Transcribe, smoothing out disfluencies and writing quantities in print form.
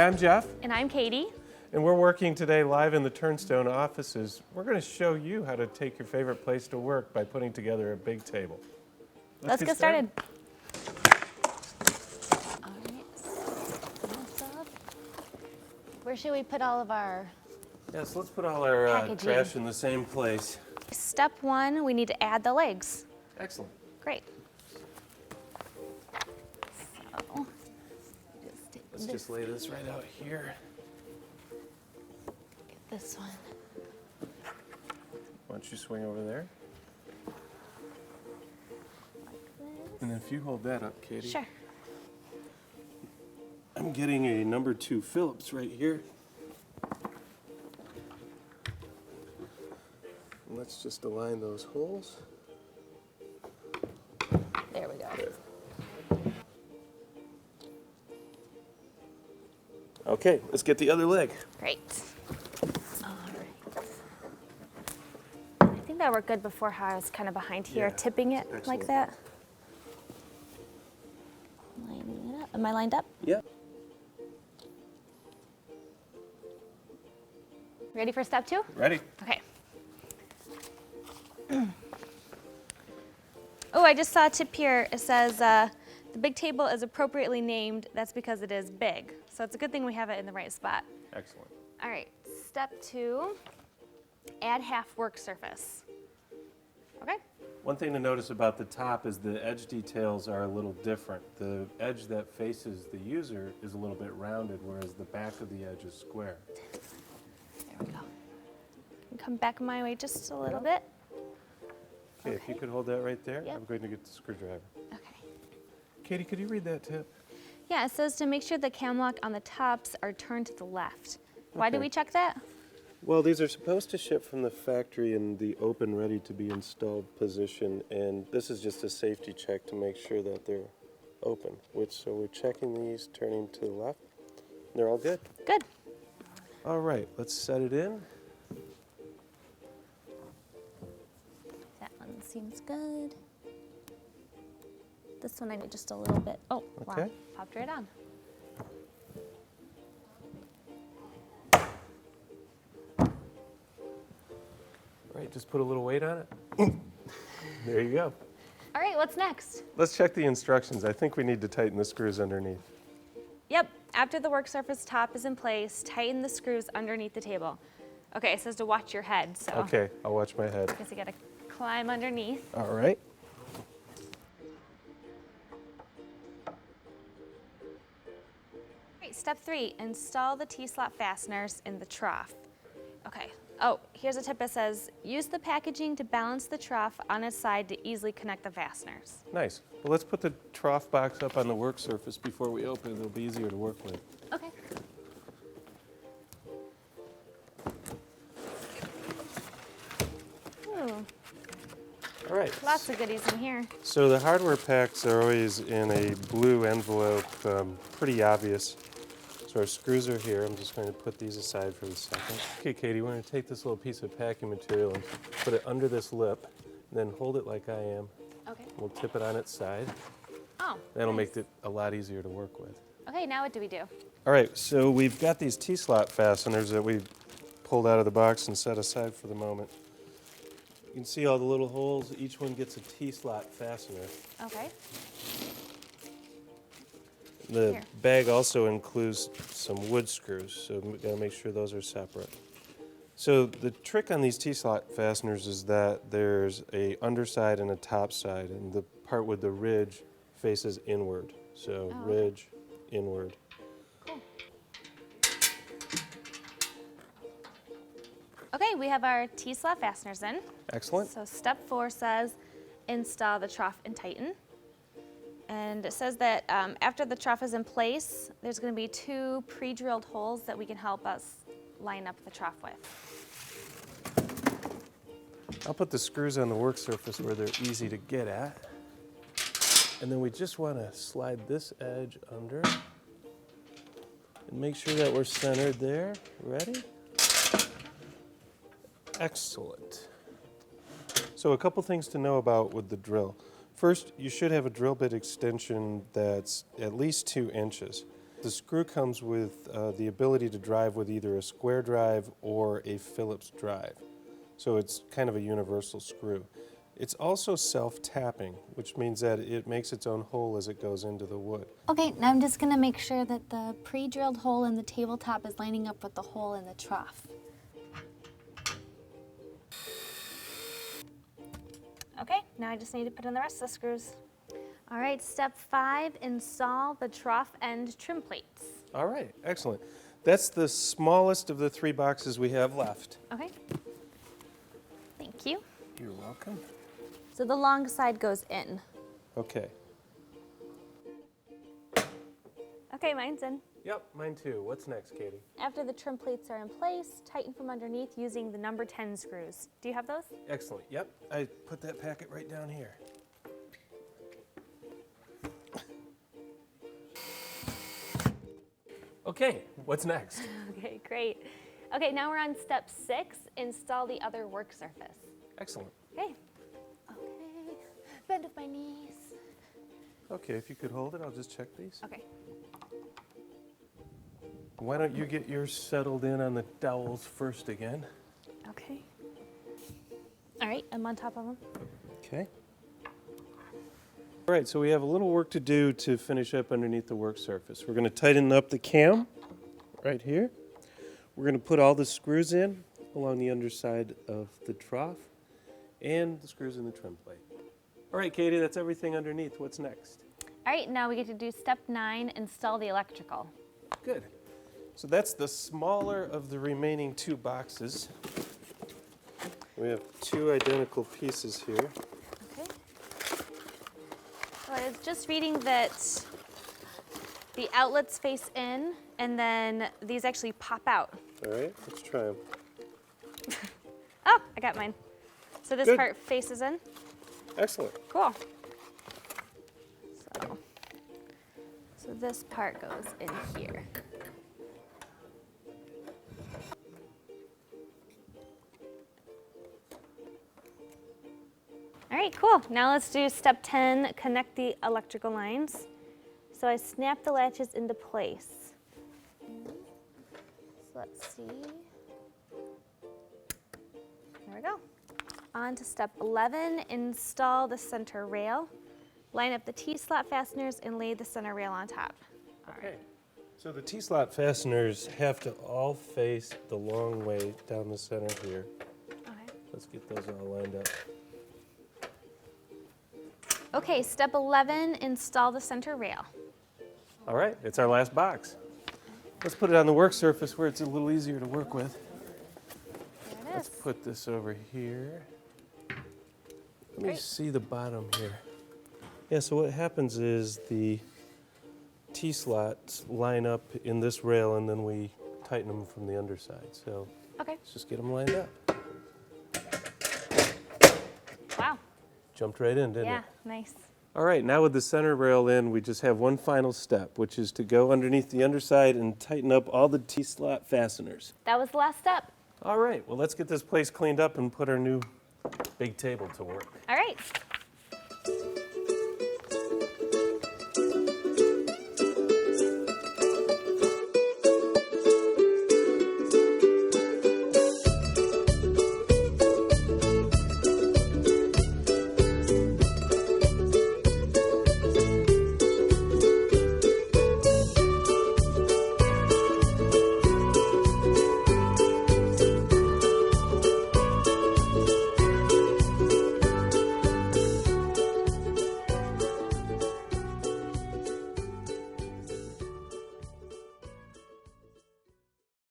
I'm Jeff. And I'm Katie. And we're working today live in the Turnstone offices. We're going to show you how to take your favorite place to work by putting together a big table. Let's get started. All right. Where should we put all of our Yes, let's put all our packaging? trash in the same place. Step one, we need to add the legs. Excellent. Great. So, Let's just lay this right out here. get this one. Why don't you swing over there? Like this. And if you hold that up, Katie. Sure. I'm getting a number 2 Phillips right here. And let's just align those holes. There we go. Okay, let's get the other leg. Great. All right. I think that worked good before how I was kind of behind here, Yeah, tipping it excellent. like that. Lining it up. Am I lined up? Yep. Ready for step 2? Ready? Okay. Oh, I just saw a tip here. It says the big table is appropriately named. That's because it is big. So it's a good thing we have it in the right spot. Excellent. All right, step 2, add half work surface. Okay? One thing to notice about the top is the edge details are a little different. The edge that faces the user is a little bit rounded, whereas the back of the edge is square. There we go. Come back my way just a little bit. Okay, if you could hold that right there, Yep. I'm going to get the screwdriver. Okay. Katie, could you read that tip? Yeah, it says to make sure the cam lock on the tops are turned to the left. Why do Okay. we check that? Well, these are supposed to ship from the factory in the open, ready to be installed position, and this is just a safety check to make sure that they're open. So we're checking these, turning to the left. They're all good. Good. All right, let's set it in. That one seems good. This one I need just a little bit. Oh, Okay. wow. Popped right on. All right, just put a little weight on it. There you go. All right, what's next? Let's check the instructions. I think we need to tighten the screws underneath. Yep, after the work surface top is in place, tighten the screws underneath the table. Okay, it says to watch your head, so Okay, I'll watch my head. I guess you gotta climb underneath. All right. Great, step 3, install the T-slot fasteners in the trough. Okay, oh, here's a tip that says, use the packaging to balance the trough on its side to easily connect the fasteners. Nice. Well, let's put the trough box up on the work surface before we open it. It'll be easier to work with. Okay. Ooh, All right. lots of goodies in here. So the hardware packs are always in a blue envelope, pretty obvious. So our screws are here. I'm just going to put these aside for a second. Okay, Katie, we're going to take this little piece of packing material and put it under this lip, and then hold it like I am. Okay. We'll tip it on its side. Oh, That'll nice. make it a lot easier to work with. Okay, now what do we do? All right, so we've got these T-slot fasteners that we pulled out of the box and set aside for the moment. You can see all the little holes. Each one gets a T-slot fastener. Okay. The Here. bag also includes some wood screws, so we gotta make sure those are separate. So the trick on these T-slot fasteners is that there's a underside and a top side, and the part with the ridge faces inward. So Oh, okay. ridge, inward. Cool. Okay, we have our T-slot fasteners in. Excellent. So step 4 says install the trough and tighten. And it says that after the trough is in place, there's going to be 2 pre-drilled holes that we can help us line up the trough with. I'll put the screws on the work surface where they're easy to get at. And then we just want to slide this edge under and make sure that we're centered there. Ready? Excellent. So a couple things to know about with the drill. First, you should have a drill bit extension that's at least 2 inches. The screw comes with the ability to drive with either a square drive or a Phillips drive. So it's kind of a universal screw. It's also self-tapping, which means that it makes its own hole as it goes into the wood. Okay, now I'm just gonna make sure that the pre-drilled hole in the tabletop is lining up with the hole in the trough. Okay, now I just need to put in the rest of the screws. All right, step 5, install the trough end trim plates. All right, excellent. That's the smallest of the 3 boxes we have left. Okay. Thank you. You're welcome. So the long side goes in. Okay. Okay, mine's in. Yep, mine too. What's next, Katie? After the trim plates are in place, tighten from underneath using the number 10 screws. Do you have those? Excellent. Yep, I put that packet right down here. Okay, what's next? Okay, great. Okay, now we're on step 6, install the other work surface. Excellent. Okay. Okay, bend with my knees. Okay, if you could hold it, I'll just check these. Okay. Why don't you get yours settled in on the dowels first again? Okay. All right, I'm on top of them. Okay. All right, so we have a little work to do to finish up underneath the work surface. We're going to tighten up the cam right here. We're going to put all the screws in along the underside of the trough and the screws in the trim plate. All right, Katie, that's everything underneath. What's next? All right, now we get to do step 9, install the electrical. Good. So that's the smaller of the remaining 2 boxes. We have 2 identical pieces here. Okay. So I was just reading that the outlets face in, and then these actually pop out. All right, let's try them. Oh, I got mine. So this Good. part faces in. Excellent. Cool. So this part goes in here. All right, cool. Now let's do step 10, connect the electrical lines. So I snap the latches into place. So let's see. There we go. On to step 11, install the center rail. Line up the T-slot fasteners and lay the center rail on top. All right. Okay. So the T-slot fasteners have to all face the long way down the center here. Okay. Let's get those all lined up. Okay, step 11, install the center rail. All right, it's our last box. Let's put it on the work surface where it's a little easier to work with. There it Let's is. put this over here. Let me Great. see the bottom here. Yeah, so what happens is the T-slots line up in this rail and then we tighten them from the underside. So Okay. let's just get them lined up. Wow. Jumped right in, didn't Yeah, it? nice. All right, now with the center rail in, we just have one final step, which is to go underneath the underside and tighten up all the T-slot fasteners. That was the last step. All right, well, let's get this place cleaned up and put our new big table to work. All right.